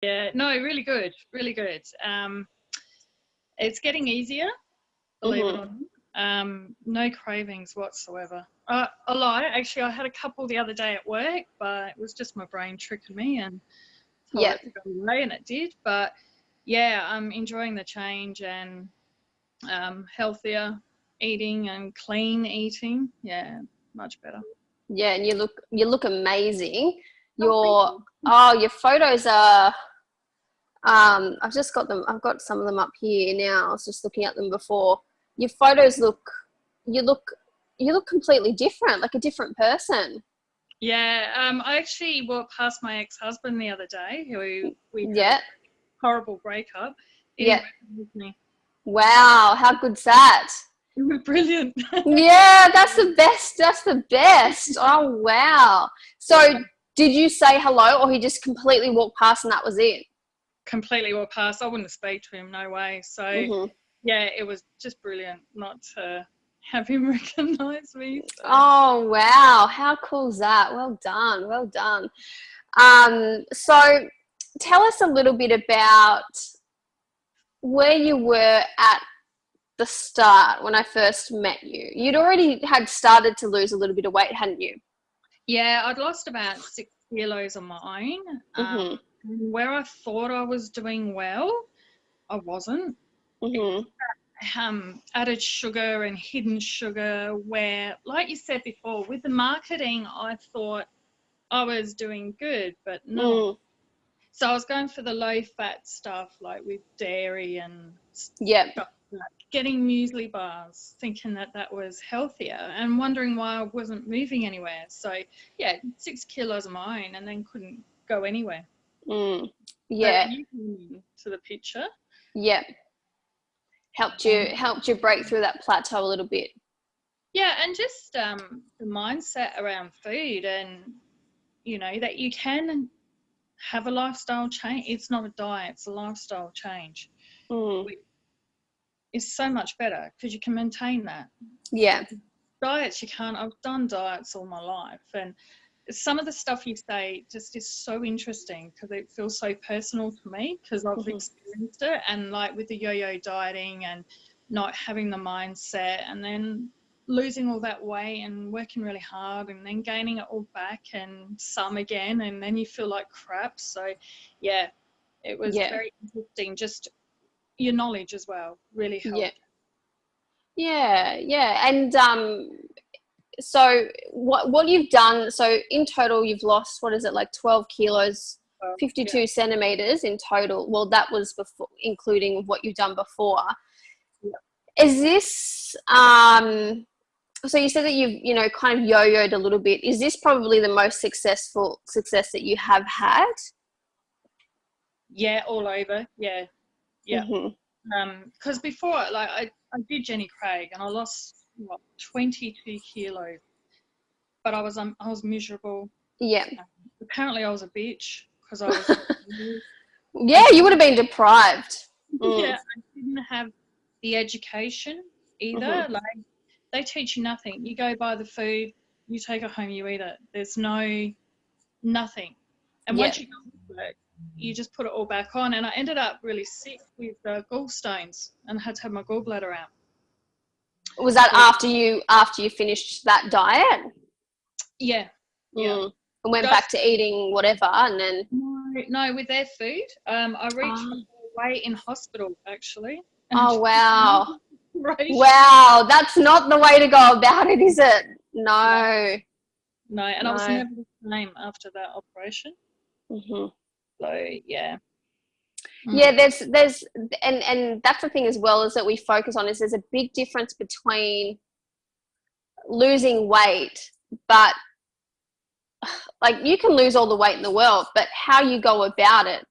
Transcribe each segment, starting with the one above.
Yeah, no, really good, really good. It's getting easier, believe it or not. No cravings whatsoever. I lie, actually, I had a couple the other day at work, but it was just my brain tricking me and told it to go away, and it did. But yeah, I'm enjoying the change and healthier eating and clean eating. Yeah, much better. Yeah, and you look amazing. Your photos are I've just got them. I've got some of them up here now. I was just looking at them before. Your photos you look completely different, like a different person. Yeah, I actually walked past my ex-husband the other day, who we had a horrible breakup. He didn't recognize me. Wow, how good's that? Brilliant. Yeah, that's the best. That's the best. Oh, wow. So did you say hello, or he just completely walked past and that was it? Completely walked past. I wouldn't speak to him, no way. So, yeah, it was just brilliant not to have him recognise me. So. Oh, wow. How cool is that? Well done. Well done. So tell us a little bit about where you were at the start when I first met you. You'd already had started to lose a little bit of weight, hadn't you? Yeah, I'd lost about 6 kilos on my own. Where I thought I was doing well, I wasn't. Added sugar and hidden sugar, where, like you said before, with the marketing, I thought I was doing good, but no. So I was going for the low-fat stuff, like with dairy and stuff, like getting muesli bars, thinking that that was healthier and wondering why I wasn't moving anywhere. So, yeah, 6 kilos of my own and then couldn't go anywhere. Yeah. But you came into the picture. Yeah. Helped you break through that plateau a little bit. Yeah, and just the mindset around food, and you know that you can have a lifestyle change. It's not a diet, it's a lifestyle change. It's so much better because you can maintain that. Yeah. Diets, you can't. I've done diets all my life, and some of the stuff you say just is so interesting because it feels so personal to me because I've experienced it. And like with the yo-yo dieting and not having the mindset, and then losing all that weight and working really hard and then gaining it all back and some again, and then you feel like crap. So yeah, it was very interesting. Just your knowledge as well really helped. Yeah. And so what you've done, so in total you've lost, what is it, like 12 kilos, 52 centimeters in total. Well, that was before, including what you've done before. Is this so you said that you've kind of yo-yoed a little bit. Is this probably the most success that you have had? Yeah, all over. Yeah. Because before, like I did Jenny Craig and I lost 22 kilos, but I was miserable. Yeah. Apparently I was a bitch because I was. Yeah, you would have been deprived. Yeah, I didn't have the education either. Like they teach you nothing. You go buy the food, you take it home, you eat it. There's nothing. And once you go to work, you just put it all back on. And I ended up really sick with gallstones and had to have my gallbladder out. Was that after you finished that diet? Yeah. And went back to eating whatever, and then no, with their food. I reached weight in hospital actually. Oh wow. Wow, that's not the way to go about it, is it? No. No, and I was never the same after that operation. So yeah. Yeah, there's and that's the thing as well, is that we focus on is there's a big difference between losing weight, but like you can lose all the weight in the world, but how you go about it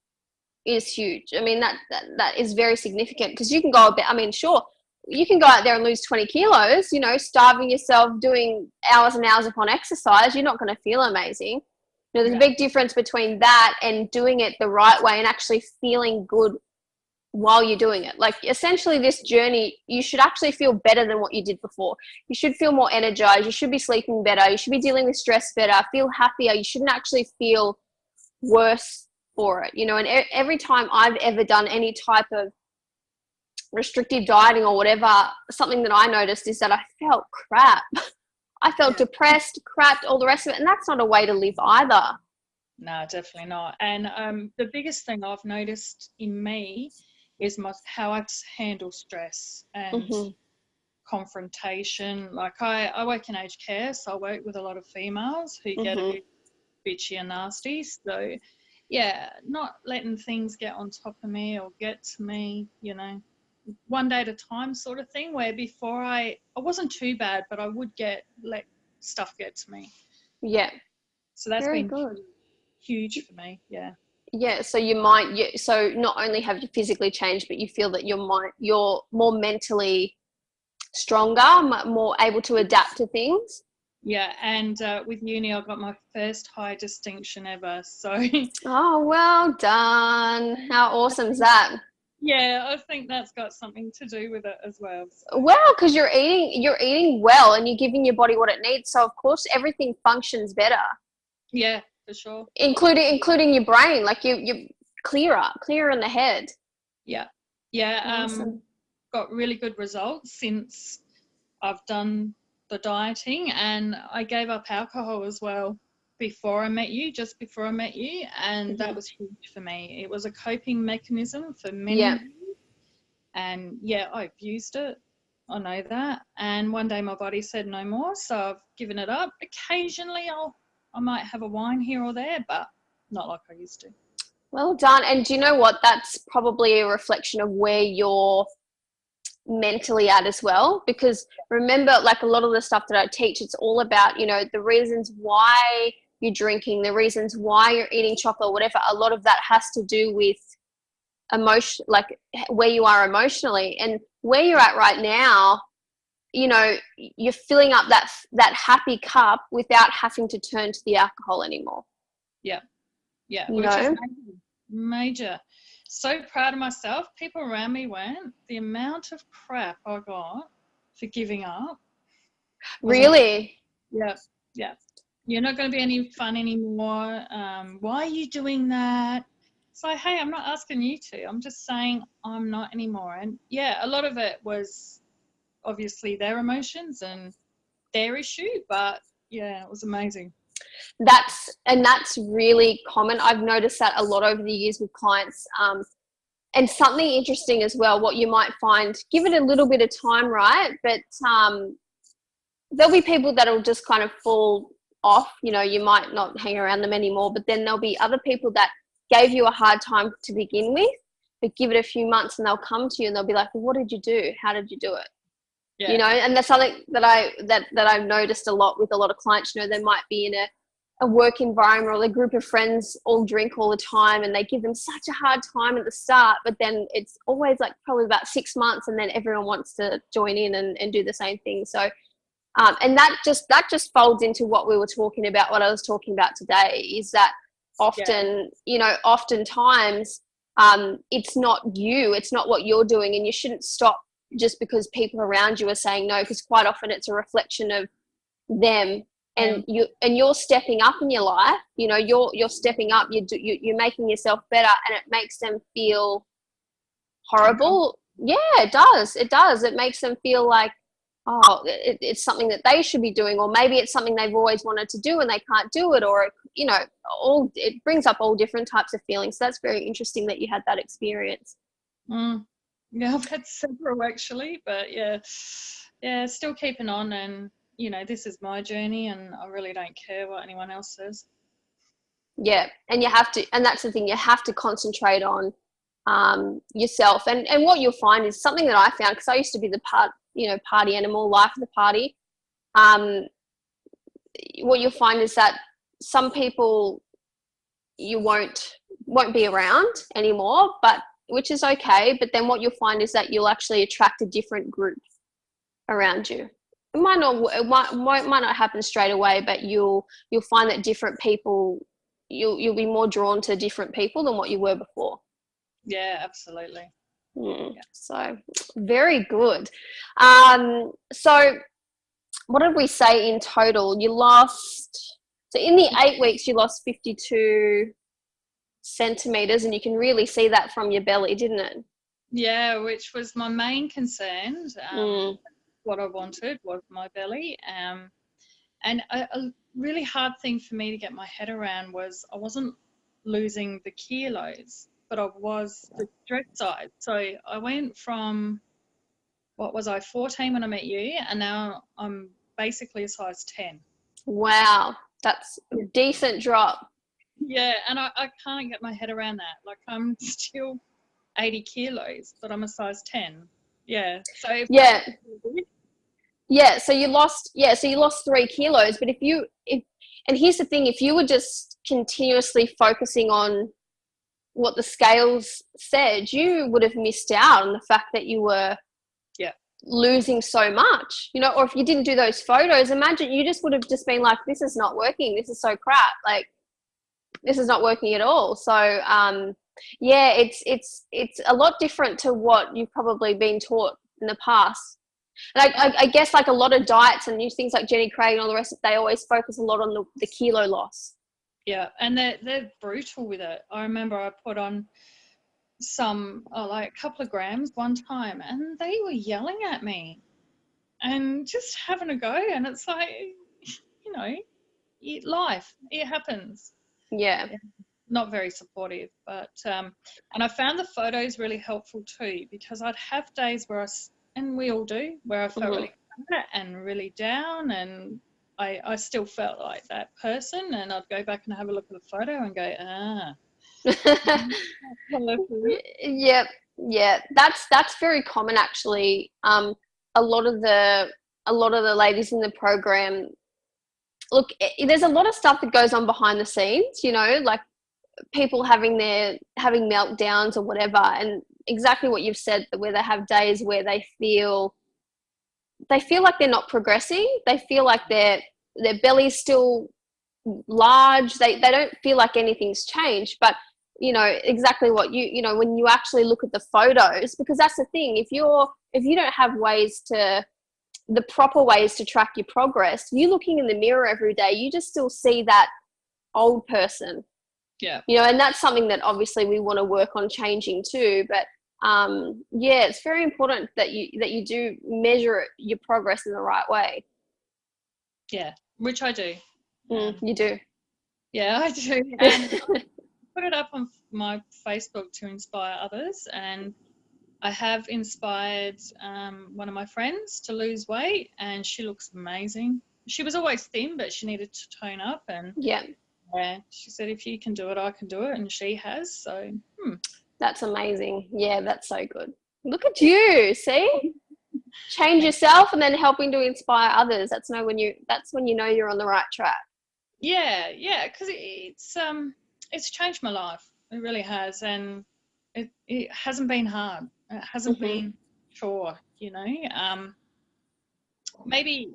is huge. I mean, that is very significant because you can go about, I mean, sure, you can go out there and lose 20 kilos, starving yourself, doing hours and hours upon exercise. You're not going to feel amazing. There's a big difference between that and doing it the right way and actually feeling good while you're doing it. Like essentially this journey, you should actually feel better than what you did before. You should feel more energized. You should be sleeping better. You should be dealing with stress better, feel happier. You shouldn't actually feel worse for it, you know. And every time I've ever done any type of restrictive dieting or whatever, something that I noticed is that I felt crap. I felt depressed, crap, all the rest of it. And that's not a way to live either. No, definitely not. And the biggest thing I've noticed in me is how I handle stress and confrontation. Like I work in aged care, so I work with a lot of females who get a bit bitchy and nasty. So yeah, not letting things get on top of me or get to me, you know, one day at a time sort of thing, where before I wasn't too bad, but I would let stuff get to me. Yeah. So that's very been good. Huge for me. Yeah. Yeah. So so not only have you physically changed, but you feel that you're more mentally stronger, more able to adapt to things. Yeah, and with uni, I got my first high distinction ever. So. Oh, well done! How awesome is that? Yeah, I think that's got something to do with it as well. So. Well, because you're eating well, and you're giving your body what it needs. So of course, everything functions better. Yeah, for sure. Including your brain, like you clearer in the head. Yeah. Awesome. Got really good results since I've done the dieting, and I gave up alcohol as well just before I met you, and that was huge for me. It was a coping mechanism for many years, and yeah, I abused it. I know that. And one day my body said no more, so I've given it up. Occasionally I might have a wine here or there, but not like I used to. Well done. And do you know what? That's probably a reflection of where you're mentally at as well. Because remember, like a lot of the stuff that I teach, it's all about, you know, the reasons why you're drinking, the reasons why you're eating chocolate, whatever. A lot of that has to do with emotion, like where you are emotionally, and where you're at right now. You know, you're filling up that happy cup without having to turn to the alcohol anymore. Yeah, which is major. So proud of myself. People around me weren't. The amount of crap I got for giving up. Really? Yeah. You're not going to be any fun anymore. Why are you doing that? So, hey, I'm not asking you to. I'm just saying I'm not anymore. And yeah, a lot of it was obviously their emotions and their issue, but yeah, it was amazing. That's really common. I've noticed that a lot over the years with clients. And something interesting as well, what you might find, give it a little bit of time, right? But there'll be people that'll just kind of fall off. You know, you might not hang around them anymore, but then there'll be other people that gave you a hard time to begin with, but give it a few months and they'll come to you and they'll be like, well, what did you do? How did you do it? Yeah. You know, and that's something that I've noticed a lot with a lot of clients. You know, they might be in a work environment or a group of friends all drink all the time and they give them such a hard time at the start, but then it's always like probably about 6 months and then everyone wants to join in and do the same thing. So and that just folds into what we were talking about, what I was talking about today, is that often, you know, oftentimes it's not you, it's not what you're doing, and you shouldn't stop just because people around you are saying no, because quite often it's a reflection of them. And you're stepping up in your life, you know, you're stepping up, you're making yourself better, and it makes them feel horrible. Yeah, it does. It makes them feel like, oh, it's something that they should be doing, or maybe it's something they've always wanted to do and they can't do it, or, you know, it brings up all different types of feelings. So that's very interesting that you had that experience. Yeah, I've had several actually, but yeah, still keeping on, and you know, this is my journey and I really don't care what anyone else says. Yeah, and you have to, and that's the thing, you have to concentrate on yourself. And what you'll find is something that I found, because I used to be the party animal, life of the party. What you'll find is that some people you won't be around anymore, but which is okay. But then what you'll find is that you'll actually attract a different group around you. It might not happen straight away, but you'll find that different people, you'll be more drawn to different people than what you were before. Yeah, absolutely. Yeah. So very good. So what did we say in total? You lost, so in the 8 weeks you lost 52. centimeters, and you can really see that from your belly, didn't it? Yeah, which was my main concern. What I wanted was my belly. And a really hard thing for me to get my head around was I wasn't losing the kilos, but I was the dress size. So I went from, what was I, 14 when I met you, and now I'm basically a size 10. Wow, that's a decent drop. Yeah, and I can't get my head around that. Like, I'm still 80 kilos, but I'm a size 10. Yeah. So yeah. Yeah, so you lost 3 kilos, but and here's the thing, if you were just continuously focusing on what the scales said, you would have missed out on the fact that you were losing so much, you know, or if you didn't do those photos, imagine you just would have just been like, this is not working, this is so crap, like this is not working at all. So yeah, it's a lot different to what you've probably been taught in the past. And I guess like a lot of diets and new things like Jenny Craig and all the rest, they always focus a lot on the kilo loss. Yeah, and they're brutal with it. I remember I put on some, like a couple of grams one time, and they were yelling at me and just having a go. And it's like, you know, life, it happens. Yeah. Not very supportive, but and I found the photos really helpful too, because I'd have days where and we all do, where I felt really fat and really down, and I still felt like that person, and I'd go back and have a look at the photo and go, yeah, that's very common actually. A lot of the ladies in the program, look, there's a lot of stuff that goes on behind the scenes, you know, like people having meltdowns or whatever, and exactly what you've said, where they have days where they feel like they're not progressing, they feel like their belly's still large, they don't feel like anything's changed. But you know exactly what you know when you actually look at the photos, because that's the thing, if you don't have the proper ways to track your progress, you looking in the mirror every day, you just still see that old person. Yeah. You know, and that's something that obviously we want to work on changing too. But yeah, it's very important that you do measure your progress in the right way. Yeah, which I do. You do. Yeah, I do. And I put it up on my Facebook to inspire others, and I have inspired one of my friends to lose weight, and she looks amazing. She was always thin, but she needed to tone up, and yeah, she said, if you can do it, I can do it, and she has. So that's amazing. Yeah, that's so good. Look at you, see? Change yourself and then helping to inspire others. That's when you know you're on the right track. Yeah, because it's changed my life. It really has, and it hasn't been hard. It hasn't been chore, you know. Maybe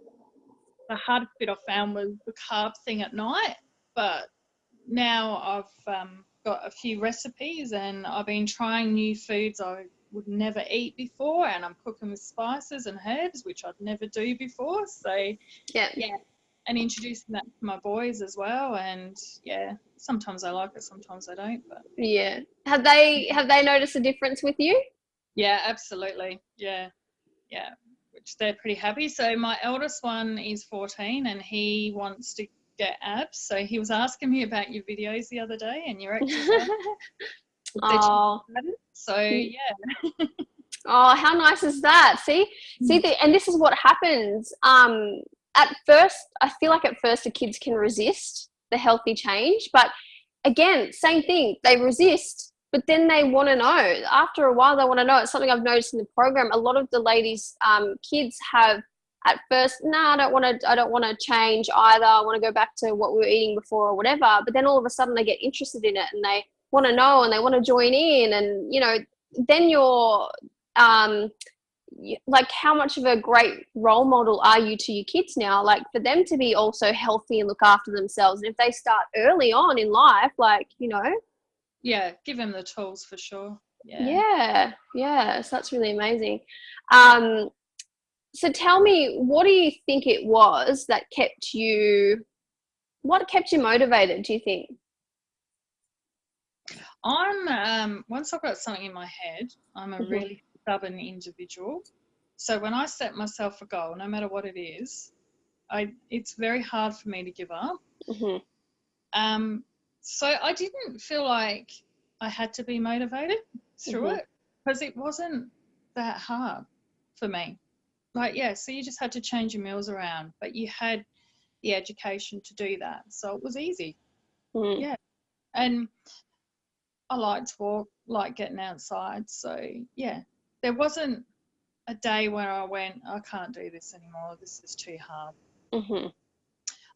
the hardest bit I found was the carb thing at night, but now I've got a few recipes, and I've been trying new foods I would never eat before, and I'm cooking with spices and herbs, which I'd never do before. So yeah, and introducing that to my boys as well. And yeah, sometimes I like it, sometimes I don't. But yeah, have they noticed a difference with you? Yeah, absolutely. Yeah, which they're pretty happy. So my eldest one is 14, and he wants to get abs. So he was asking me about your videos the other day and your exercise. So yeah. Oh, how nice is that? See, and this is what happens. At first, I feel like the kids can resist the healthy change, but again, same thing. They resist, but then they want to know. After a while, they want to know. It's something I've noticed in the program. A lot of the ladies, kids have at first, I don't want to change either. I want to go back to what we were eating before or whatever. But then all of a sudden, they get interested in it and they want to know and they want to join in. And you know, then you're like, how much of a great role model are you to your kids now? Like, for them to be also healthy and look after themselves. And if they start early on in life, like, you know. Yeah, give them the tools for sure. Yeah. So that's really amazing. So tell me, what do you think it was that kept you motivated, do you think? I'm once I've got something in my head, I'm a really stubborn individual. So when I set myself a goal, no matter what it is, it's very hard for me to give up. So I didn't feel like I had to be motivated through it, because it wasn't that hard for me. Like, yeah, so you just had to change your meals around, but you had the education to do that. So it was easy. Yeah. And I like to walk, like getting outside. So, yeah, there wasn't a day where I went, I can't do this anymore. This is too hard.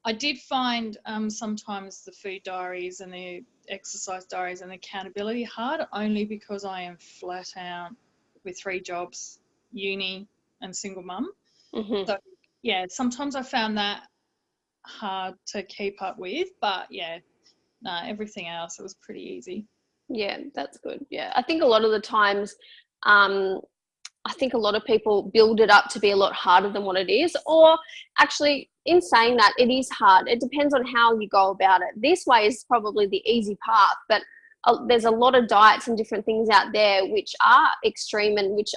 I did find sometimes the food diaries and the exercise diaries and the accountability hard, only because I am flat out with 3 jobs, uni and single mum. So, yeah, sometimes I found that hard to keep up with, but yeah, no, everything else, it was pretty easy. Yeah, that's good. Yeah, I think a lot of the times, I think a lot of people build it up to be a lot harder than what it is. Or actually, in saying that, it is hard. It depends on how you go about it. This way is probably the easy path, but there's a lot of diets and different things out there which are extreme and which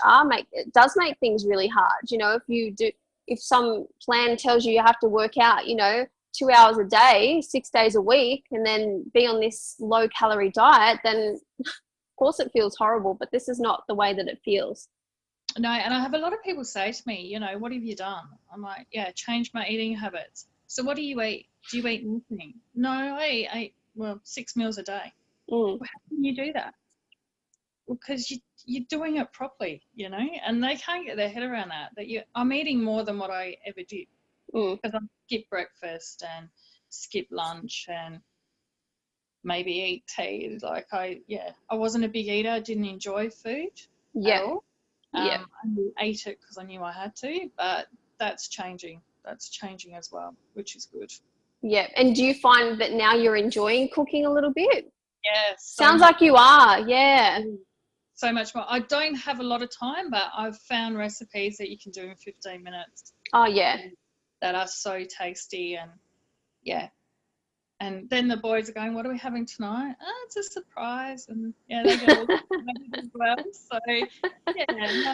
it does make things really hard. You know, if some plan tells you have to work out, 2 hours a day, 6 days a week, and then be on this low calorie diet, then of course it feels horrible, but this is not the way that it feels. No, and I have a lot of people say to me, what have you done? I'm like, yeah, change my eating habits. So what do you eat? Do you eat nothing? No, I eat 6 meals a day. Well, how can you do that? Well, because you're doing it properly, and they can't get their head around that I'm eating more than what I ever did, because I skip breakfast and skip lunch and maybe eat tea. Like I wasn't a big eater. I didn't enjoy food at all. I ate it because I knew I had to, but that's changing. That's changing as well, which is good. Yeah. And do you find that now you're enjoying cooking a little bit? Yeah. Sounds like you are. Yeah. So much more. I don't have a lot of time, but I've found recipes that you can do in 15 minutes. Oh, yeah. That are so tasty, and yeah. And then the boys are going, what are we having tonight? Oh, it's a surprise. And yeah, they go as well. So yeah,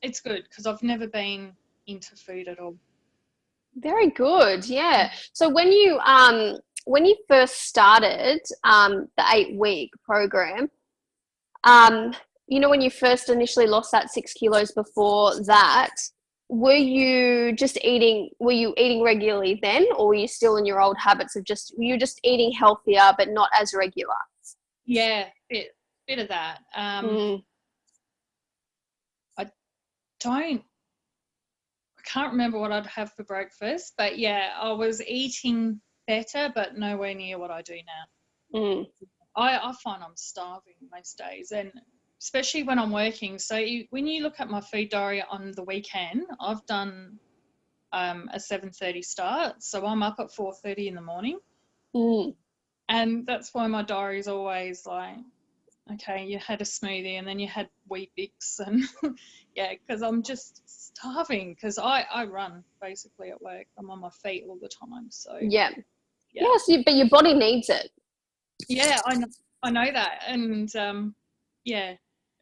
it's good, because I've never been into food at all. Very good. Yeah. So when you first started the 8-week program, when you first initially lost that 6 kilos before that, were you eating regularly then, or were you still in your old habits of were you just eating healthier but not as regular? Yeah, bit of that. I can't remember what I'd have for breakfast, but yeah, I was eating better, but nowhere near what I do now. I find I'm starving most days, and especially when I'm working. So when you look at my food diary on the weekend, I've done a 7:30 start, so I'm up at 4:30 in the morning. And that's why my diary is always like, okay, you had a smoothie and then you had Weet-Bix, and yeah, because I'm just starving, because I run basically at work. I'm on my feet all the time. So yeah. Yes, but your body needs it. Yeah, I know that, and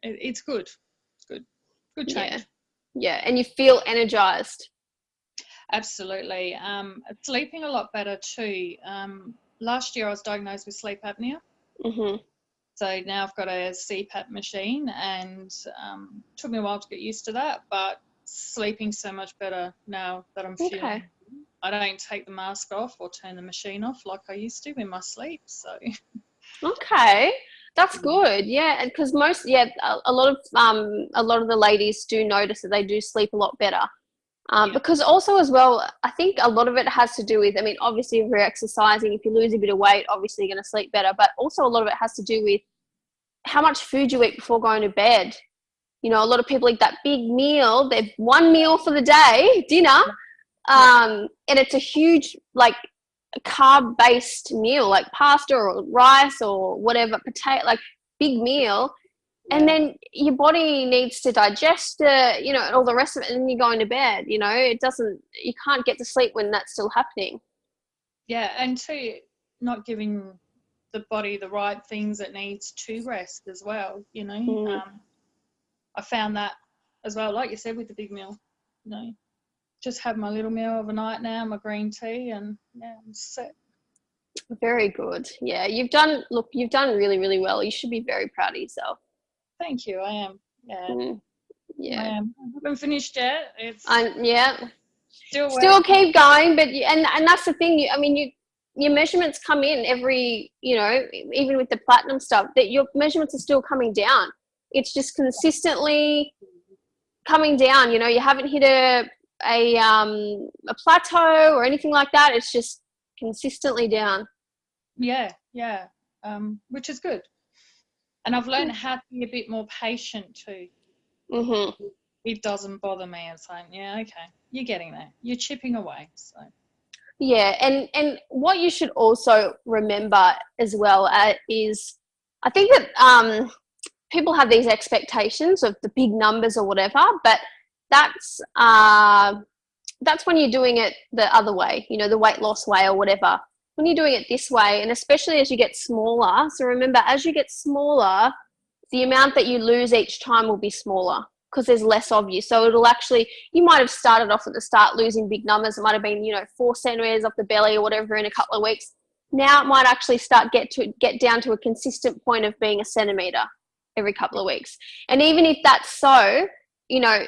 it's good. It's good change. Yeah, and you feel energized. Absolutely. Sleeping a lot better too. Last year I was diagnosed with sleep apnea. So now I've got a CPAP machine, and took me a while to get used to that, but sleeping so much better now that I'm feeling. I don't take the mask off or turn the machine off like I used to in my sleep. So. Okay, that's good. Yeah, and because a lot of the ladies do notice that they do sleep a lot better. Because also as well, I think a lot of it has to do with, obviously if you're exercising, if you lose a bit of weight, obviously you're going to sleep better, but also a lot of it has to do with how much food you eat before going to bed. A lot of people eat that big meal, they've one meal for the day, dinner, and it's a huge, carb-based meal, like pasta or rice or whatever, potato, big meal. And then your body needs to digest it, and all the rest of it, and then you're going to bed. You can't get to sleep when that's still happening. Yeah, and two, not giving the body the right things it needs to rest as well, you know. I found that as well, like you said, with the big meal, you know, just have my little meal overnight now, my green tea, and yeah, I'm set. Very good. Yeah, you've done really, really well. You should be very proud of yourself. Thank you. I am. Yeah. Yeah. I am. I haven't finished yet. It's still keep going, but and that's the thing. I mean, your measurements come in every, you know, even with the platinum stuff, that your measurements are still coming down. It's just consistently coming down. You know, you haven't hit a plateau or anything like that. It's just consistently down. Yeah. Which is good. And I've learned how to be a bit more patient too. It doesn't bother me. It's like, yeah, okay, you're getting there. You're chipping away. So. Yeah, and what you should also remember as well is, I think that people have these expectations of the big numbers or whatever, but that's when you're doing it the other way, you know, the weight loss way or whatever. When you're doing it this way, and especially as you get smaller, so remember, as you get smaller, the amount that you lose each time will be smaller because there's less of you. So it'll actually, you might have started off at the start losing big numbers. It might have been, you know, 4 centimeters off the belly or whatever in a couple of weeks. Now it might actually start get down to a consistent point of being a centimeter every couple of weeks. And even if that's so, you know,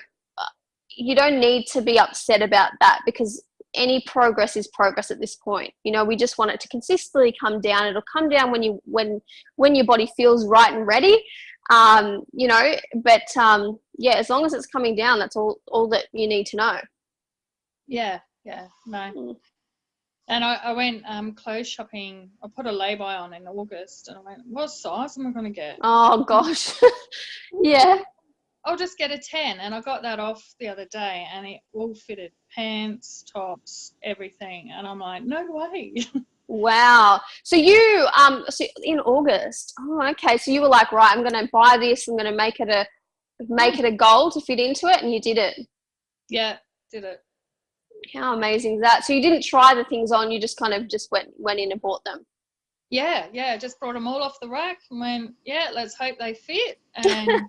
you don't need to be upset about that, because any progress is progress at this point. You know, we just want it to consistently come down. It'll come down when your body feels right and ready. You know, but yeah, as long as it's coming down, that's all that you need to know. Yeah, no. And I went clothes shopping. I put a lay-by on in August, and I went, what size am I going to get? Oh gosh. Yeah. I'll just get a 10, and I got that off the other day, and it all fitted, pants, tops, everything, and I'm like, no way. Wow. So you so in August, okay, so you were like, right, I'm going to buy this, I'm going to make it a goal to fit into it, and you did it. Yeah, did it. How amazing is that? So you didn't try the things on, you just kind of just went in and bought them. Yeah, just brought them all off the rack and went, yeah, let's hope they fit, and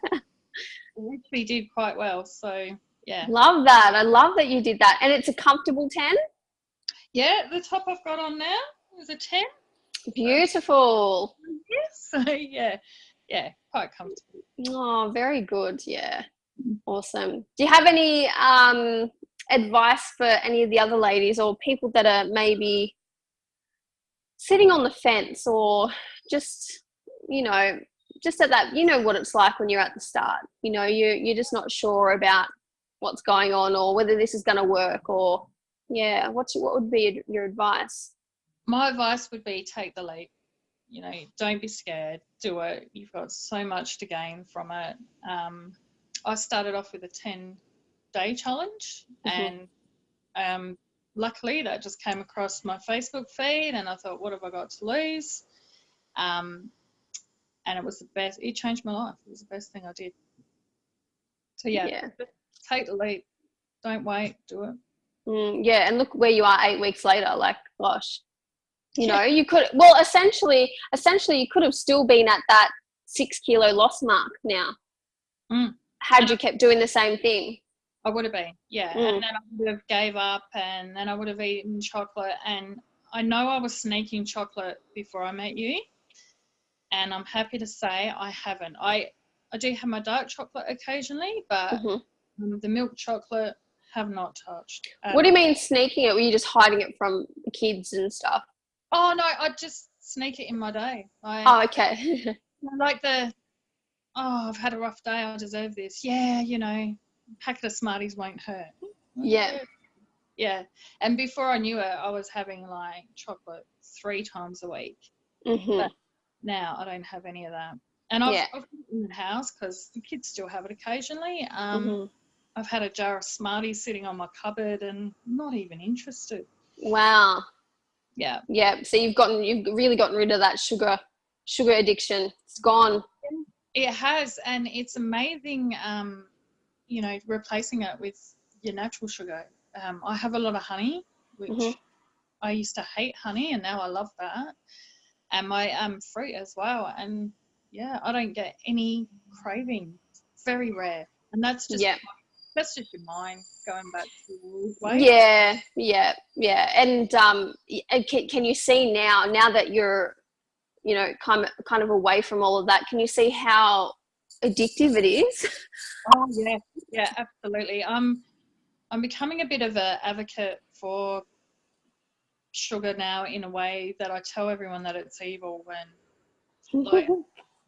we did quite well. So yeah, love that. I love that you did that. And it's a comfortable 10. Yeah, the top I've got on now is a 10. Beautiful. So yeah, quite comfortable. Oh, very good. Yeah, awesome. Do you have any advice for any of the other ladies or people that are maybe sitting on the fence, or just, you know, just at that, you know what it's like when you're at the start, you know, you're just not sure about what's going on or whether this is going to work, or what would be your advice? My advice would be take the leap. You know, don't be scared, do it. You've got so much to gain from it. I started off with a 10-day challenge, and luckily that just came across my Facebook feed, and I thought, what have I got to lose? And it was the best. It changed my life. It was the best thing I did. So yeah. Take the leap. Don't wait. Do it. Yeah, and look where you are 8 weeks later. Like, gosh, you know, you could. Well, essentially, you could have still been at that 6 kilo loss mark now, had you kept doing the same thing. I would have been, yeah. And then I would have gave up, and then I would have eaten chocolate. And I know I was sneaking chocolate before I met you, and I'm happy to say I haven't. I do have my dark chocolate occasionally, but the milk chocolate have not touched. What do you mean sneaking it? Were you just hiding it from the kids and stuff? Oh no, I just sneak it in my day. Okay. Like I've had a rough day, I deserve this. Yeah, you know, a packet of Smarties won't hurt. Yeah. And before I knew it, I was having like chocolate 3 times a week. But now I don't have any of that. And I've put it in the house because the kids still have it occasionally. I've had a jar of Smarties sitting on my cupboard and not even interested. Wow. Yeah. Yeah. So you've really gotten rid of that sugar addiction. It's gone. It has, and it's amazing. You know, replacing it with your natural sugar. I have a lot of honey, which I used to hate honey, and now I love that. and my fruit as well. And yeah, I don't get any craving. Very rare, and that's just your mind going back to your weight. Yeah. And can you see now that you're, you know, kind of away from all of that, can you see how addictive it is? Oh yeah, absolutely. I'm becoming a bit of an advocate for sugar now, in a way that I tell everyone that it's evil when, like,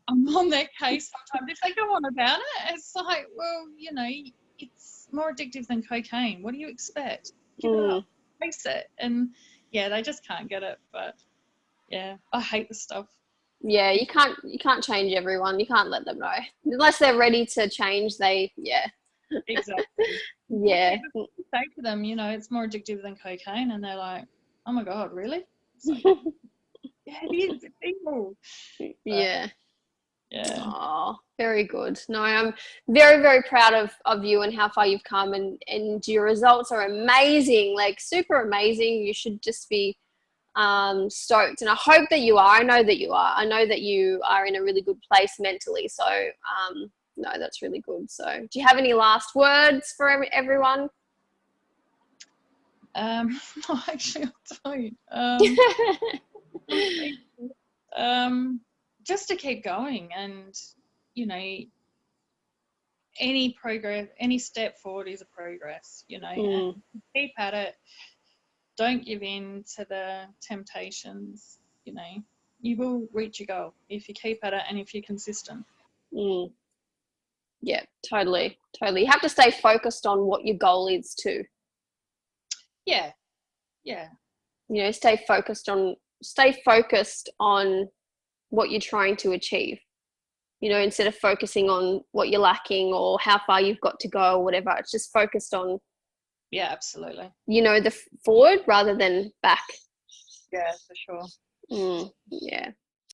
I'm on their case sometimes if they go on about it. It's like, well, you know, it's more addictive than cocaine. What do you expect? Give it up, face it. And yeah, they just can't get it. But yeah, I hate the stuff. Yeah, you can't change everyone. You can't let them know unless they're ready to change. Exactly. Yeah. Say to them, you know, it's more addictive than cocaine, and they're like, oh my god, really? It's like, yeah, it is. It's evil. Yeah. Yeah. Oh, very good. No, I'm very, very proud of you and how far you've come, and your results are amazing, like super amazing. You should just be stoked, and I hope that you are. I know that you are. I know that you are in a really good place mentally. So no, that's really good. So do you have any last words for everyone? No, actually I don't. Just to keep going, and you know, any progress, any step forward is a progress, you know, and keep at it. Don't give in to the temptations, you know. You will reach your goal if you keep at it and if you're consistent. Yeah, totally. You have to stay focused on what your goal is too. Yeah. You know, stay focused on what you're trying to achieve. You know, instead of focusing on what you're lacking or how far you've got to go or whatever, it's just focused on, yeah, absolutely, you know, the forward rather than back. Yeah, for sure. Yeah.